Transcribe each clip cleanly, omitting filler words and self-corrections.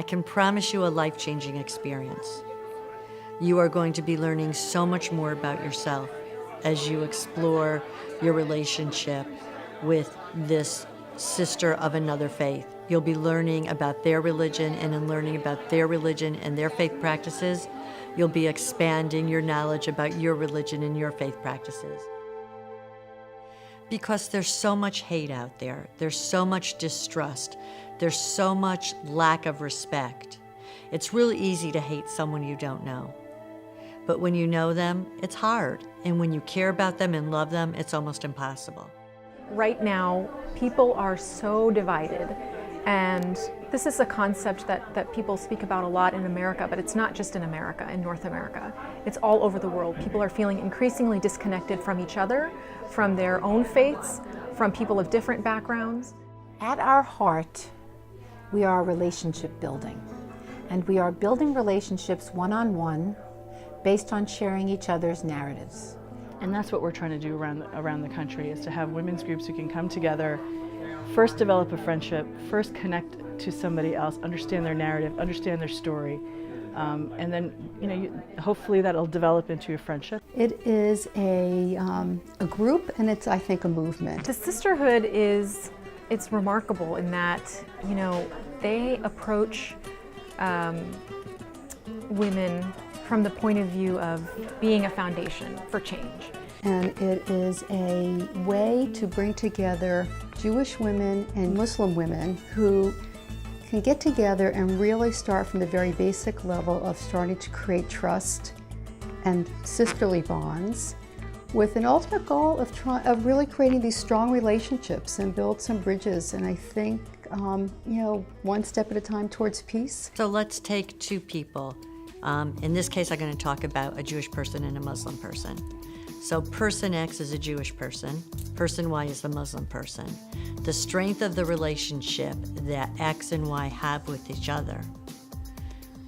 can promise you a life-changing experience. You are going to be learning so much more about yourself as you explore your relationship with this sister of another faith. You'll be learning about their religion, and in learning about their religion and their faith practices, you'll be expanding your knowledge about your religion and your faith practices. Because there's so much hate out there, there's so much distrust, there's so much lack of respect. It's really easy to hate someone you don't know. But when you know them, it's hard. And when you care about them and love them, it's almost impossible. Right now, people are so divided. And this is a concept that people speak about a lot in America, but it's not just in America, in North America. It's all over the world. People are feeling increasingly disconnected from each other, from their own faiths, from people of different backgrounds. At our heart, we are relationship building. And we are building relationships one-on-one based on sharing each other's narratives. And that's what we're trying to do around the country, is to have women's groups who can come together, first develop a friendship, first connect to somebody else, understand their narrative, understand their story, and then hopefully that'll develop into a friendship. It is a group, and it's, I think, a movement. The Sisterhood it's remarkable in that, they approach women from the point of view of being a foundation for change. And it is a way to bring together Jewish women and Muslim women who can get together and really start from the very basic level of starting to create trust and sisterly bonds, with an ultimate goal of really creating these strong relationships and build some bridges. And I think, one step at a time towards peace. So let's take two people. In this case, I'm going to talk about a Jewish person and a Muslim person. So person X is a Jewish person, person Y is the Muslim person. The strength of the relationship that X and Y have with each other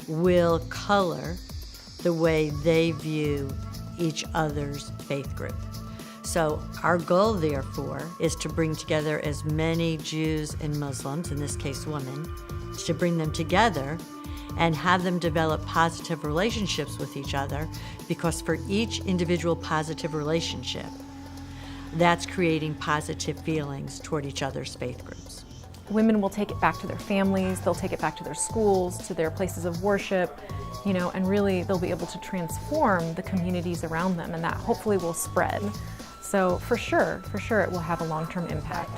will color the way they view each other's faith group. So our goal, therefore, is to bring together as many Jews and Muslims, in this case women, to bring them together and have them develop positive relationships with each other, because for each individual positive relationship, that's creating positive feelings toward each other's faith groups. Women will take it back to their families, they'll take it back to their schools, to their places of worship, and really they'll be able to transform the communities around them, and that hopefully will spread. So for sure it will have a long-term impact.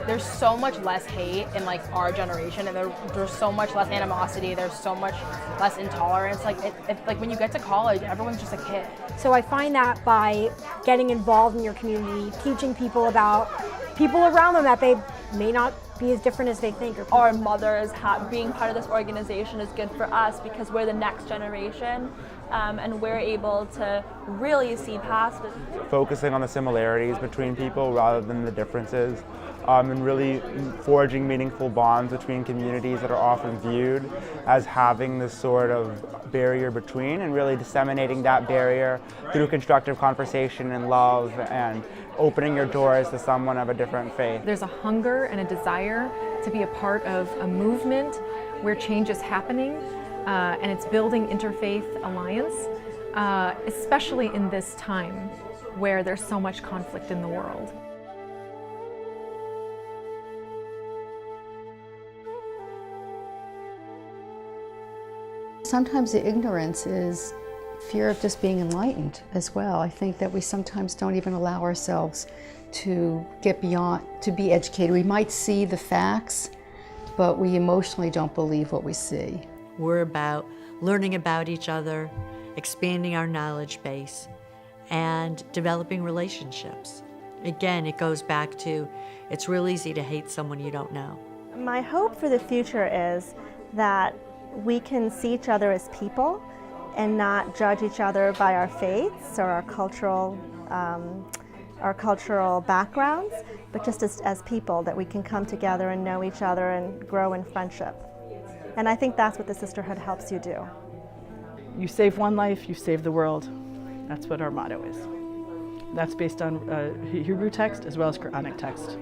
There's so much less hate in our generation, and there's so much less animosity, there's so much less intolerance. When you get to college, everyone's just a kid. So I find that by getting involved in your community, teaching people about people around them that they may not be as different as they think. Our mothers being part of this organization is good for us because we're the next generation, and we're able to really see past it. Focusing on the similarities between people rather than the differences, and really forging meaningful bonds between communities that are often viewed as having this sort of barrier between, and really disseminating that barrier through constructive conversation and love, and opening your doors to someone of a different faith. There's a hunger and a desire to be a part of a movement where change is happening, and it's building interfaith alliance, especially in this time where there's so much conflict in the world. Sometimes the ignorance is fear of just being enlightened as well. I think that we sometimes don't even allow ourselves to get beyond, to be educated. We might see the facts, but we emotionally don't believe what we see. We're about learning about each other, expanding our knowledge base, and developing relationships. Again, it goes back to, it's real easy to hate someone you don't know. My hope for the future is that we can see each other as people and not judge each other by our faiths or our cultural backgrounds, but just as people, that we can come together and know each other and grow in friendship. And I think that's what the Sisterhood helps you do. You save one life, you save the world. That's what our motto is. That's based on Hebrew text as well as Quranic text.